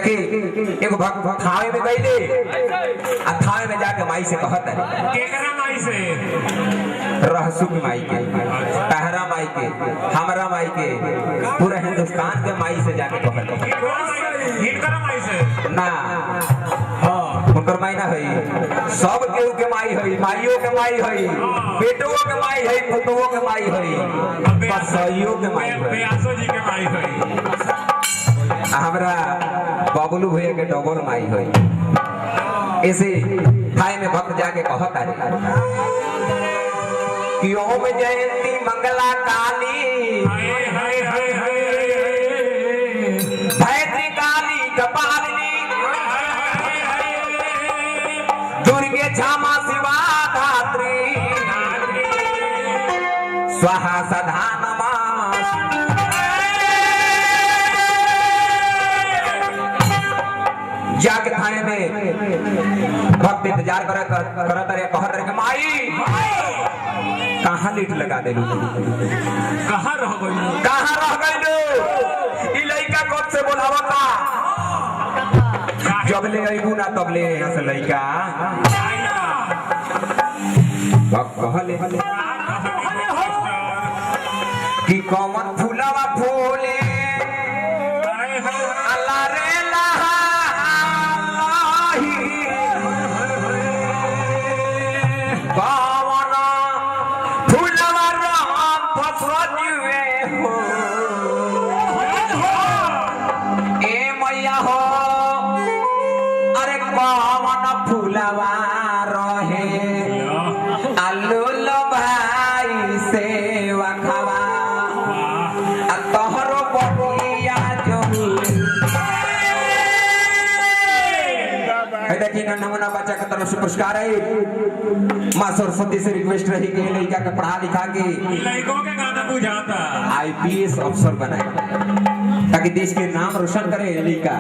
कि एगो भक्त थावे में गईले आ थावे में जाके माई से कहत है केकरा माई से रहसु की माई के तहरा माई के हमरा माई के पूरा हिंदुस्तान के माई से जाके कहत है हिनकर माई से ना हाँ उनकर माई ना है सब केहू के माई है माइयों के माई है बेटों के माई है पुतों के माई है बसइयों के माई है बेयासो जी के माई है हमरा बबलू भैया के डबल माई है ऐसे थाई में भक्त जाके कहता है कि ओम जयंती मंगला काली भैत्री काली कपालिनी दुर्गे क्षमा शिवा धात्री स्वाहा सदा जाके थाने में भक्त इंतजार करत रहे कहत रहे माई कहाँ लीट लगा दे कहाँ रह गई ई लइका कब से बोलावता जब ले अइबू ना तब ले यहाँ से लइका कहले कि कमन फूलवा फूले अल्लाह रे नमूना बच्चा की तरफ से पुरस्कार है माँ सरस्वती से रिक्वेस्ट रही कि लड़का के पढ़ा लिखा के लड़कों के गाना बुझाता IPS अफसर बनाए ताकि देश के नाम रोशन करे लड़का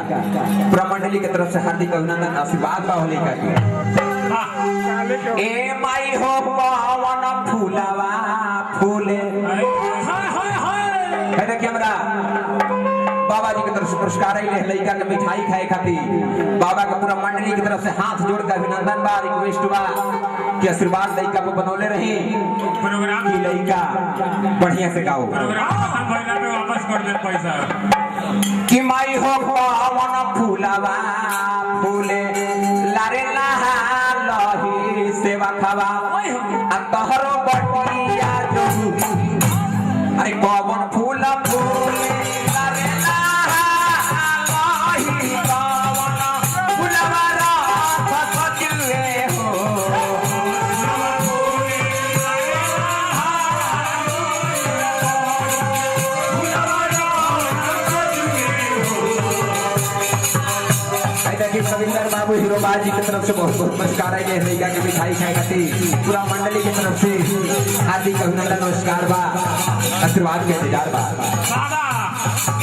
पूरा मंडली की तरफ से हार्दिक अभिनंदन आशीर्वाद बा लड़का के ए माई हो पावन फूलवा फूले है देखिए हमरा बाबा जी की तरफ से पुरस्कार है लड़का के मिठाई खाए खातिर बाबा का पूरा मंडली की तरफ से हाथ जोड़ कर अभिनंदन बा रिक्वेस्ट बा कि आशीर्वाद लड़का को बनौले रही प्रोग्राम की लड़का बढ़िया से गाओ प्रोग्राम खत्म भइला में वापस कर दे पैसा कि माई हो पावन फूलवा फूले लारे लहा लही सेवा खावा आ तोहरो बटिया जो अरे पवन फूल फूले रविंदर बाबू हीरो बाजी की तरफ से बहुत बहुत पुरस्कार है लड़का की मिठाई खाए खातिर पूरा मंडली की तरफ से हार्दिक अभिनंदन नमस्कार बा आशीर्वाद के इंतजार बा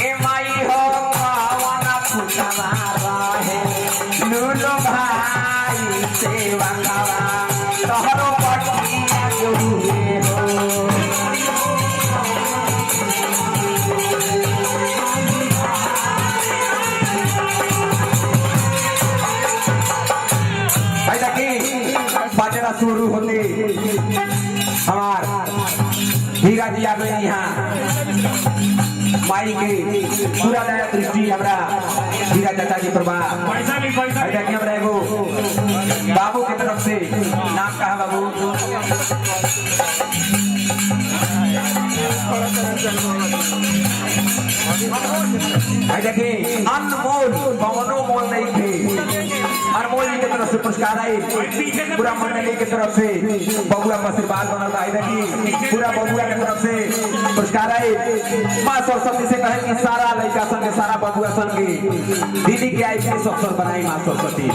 ए माई हो पावन फूलवा रहे लूलो भाई सेवा खावा तोहरो बटिया जो हो बाजना शुरू होते हमार हीरा जी आ गए यहाँ माई के पूरा दया दृष्टि हमरा हीरा चाचा जी प्रभा हमरा एगो बाबू की तरफ से नाम कहा बाबू देखिए अनमोल कौनो मोल नहीं थे अनमोल जी की तरफ से पुरस्कार आई पूरा मंडली की तरफ से बबुआ का आशीर्वाद बनल है देखिए पूरा बबुआ की तरफ से पुरस्कार आई माँ सरस्वती से कहे कि सारा लड़का संग सारा बबुआ संग दीदी के IPS अफसर बनाई माँ सरस्वती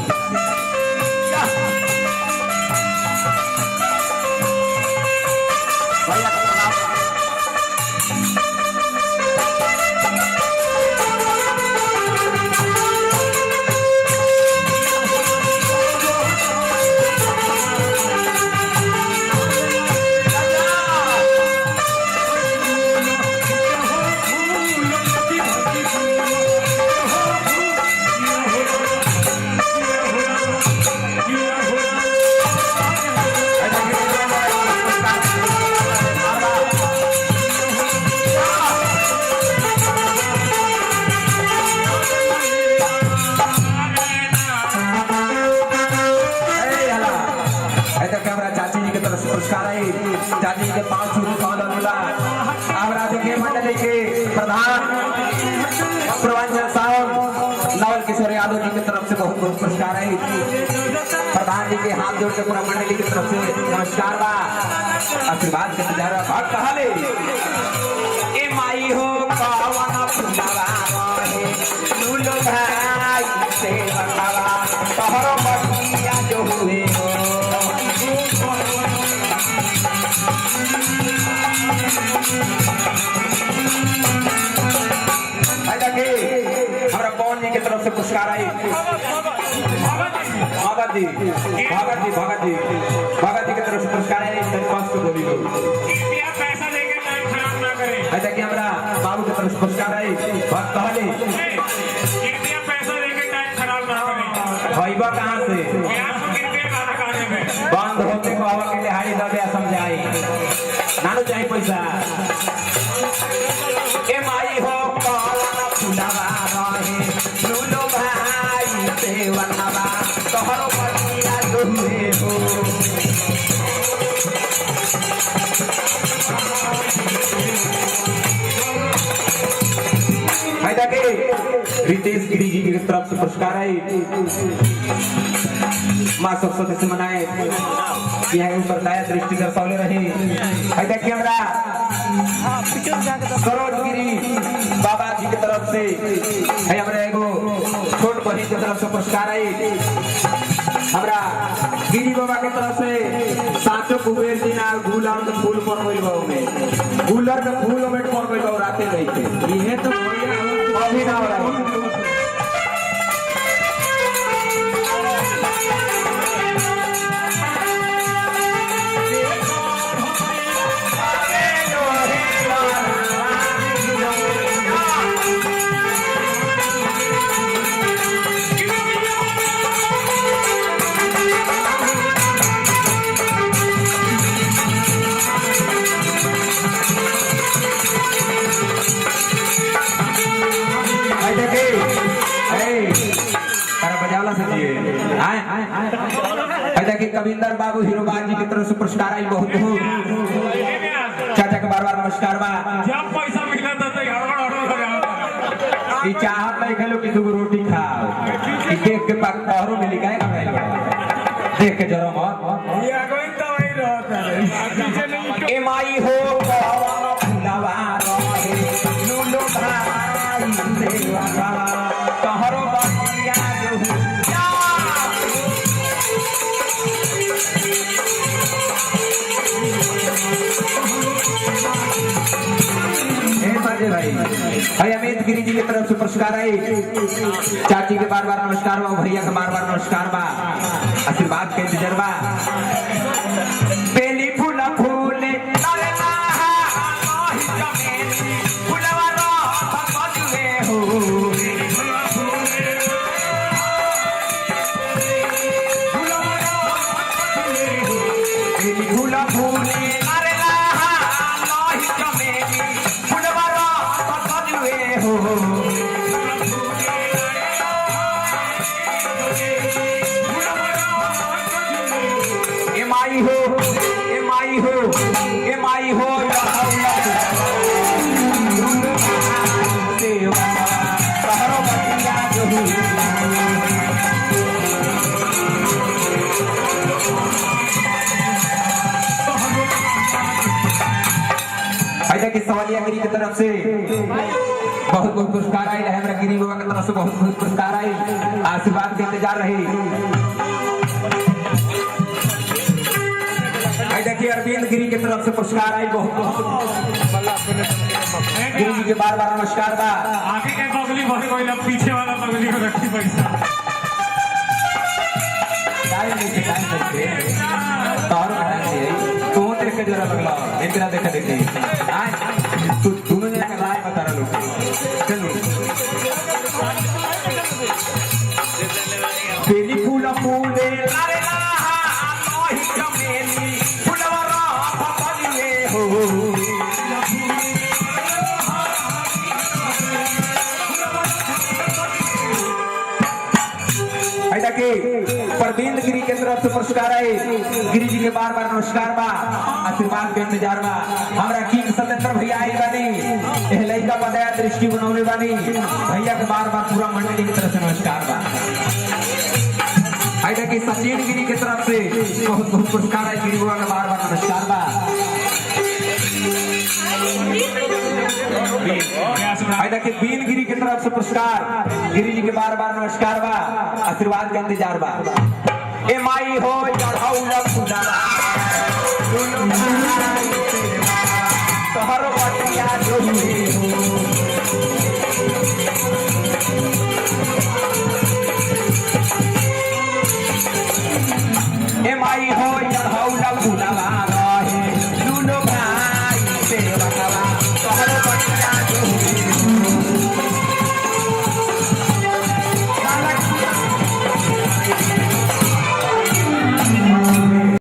किशोर यादव जी की तरफ से बहुत बहुत पुरस्कार है। प्रधान जी के हाथ जोड़ के पूरा मंडली की तरफ से नमस्कार बा, आशीर्वाद के नजारा भाग कहाले ए माई हो पावन फुलवा रहे लूलो भाई से बतावा तोहरो बटिया जो हुए हो हमारा पवन जी की तरफ से पुरस्कार आई। भगत जी की तरफ से पुरस्कार है। बोली लोग पैसा देके टाइम खराब ना करें। ऐसा कि हमारा बाबू की तरफ से पुरस्कार है। कहले कृपया पैसा देके टाइम खराब ना करें। भाईबा कहाँ से बंद होते को हवा के दिहाड़ी दबे समझाई नानू चाहिए पैसा ए माई हो पावन फुलवा रहे लूलो भाई से बनवा तोहरो बटिया दुहे हो फायदा के रितेश गिरी जी की तरफ से पुरस्कार है। माँ सरस्वती से मनाए यह ऊपर दया दृष्टि दर्शावले रहे। फायदा के हमरा सरोज गिरी बाबा जी की तरफ से है। हमरा एगो छोट बहन की तरफ से पुरस्कार है। हमरा गिरी बाबा की तरफ से साचो कुबेर जी ना गुलाब के फूल पर गइल बा में गुलर के फूल में पर गइल बा राते नहीं थे इहे तो अभी ना हो रहा। कविंदर बाबू हीरोबाज जी की तरफ से पुरस्कार आई। बहुत बहुत चाचा के बार बार नमस्कार बा। जब पैसा मिला था तो ये चाहत नहीं खेलो कि दो रोटी खाओ देख के पाक पहरो में लिखाए देख के जरो मत ये कोई तो वही रहता है। ए माई हो पावन फुलवा रहे लूलो भाई से बनवा तोहरो बटिया जो भाई भाई अमित गिरी जी की तरफ से पुरस्कार है। चाची के बार बार नमस्कार बा, भैया के बार बार नमस्कार बा, आशीर्वाद के इंतजार बा। बेली फूल फूले अरे लाहा मोहि चमेली फूलवा रात बजुए हो बेली फूल फूले अरे लाहा मोहि चमेली फूलवा रात बजुए हो ए माई हो ए माई हो ए माई हो तोहरो बटिया जो ऐसा कि सवालिया गिरी की तरफ से बहुत बहुत पुरस्कार आई है। हमारा गिरी बाबा की तरफ से बहुत बहुत पुरस्कार आई, आशीर्वाद के इंतजार रही। देखिए अरविंद गिरी की तरफ से पुरस्कार आई। बहुत बहुत गिरी जी के बार बार नमस्कार बा। आगे के बगली भर कोई पीछे वाला बगली को रखी पैसा तो देख के जरा लगला इतना देखा देखी तू दोनों जने का राय बता रहा लोग चलो बेली फूल फूले अरे लाहा मोहि चमेली फूलवा रात बजुए हो ऐसा कि परवीन गिरी के तरफ से पुरस्कार है। गिरी जी के बार बार नमस्कार बा, आशीर्वाद के इंतजार बा। हमरा की सत्येंद्र भैया आई बानी, एह लइका बदया दृष्टि बनौले बानी, भैया के बार बार पूरा मंडली की तरफ से नमस्कार बा। आई देखिए सचिन गिरी के तरफ से बहुत बहुत पुरस्कार है। गिरी बुआ के बार बार नमस्कार बा। आई देखिए बीन गिरी की तरफ से पुरस्कार, गिरी जी के बार बार नमस्कार बा, आशीर्वाद का इंतजार बा। ए माई हो चढ़ौला फुलावा तोहर बटिया जोही हो, ए माई हो चढ़ौला फुलावा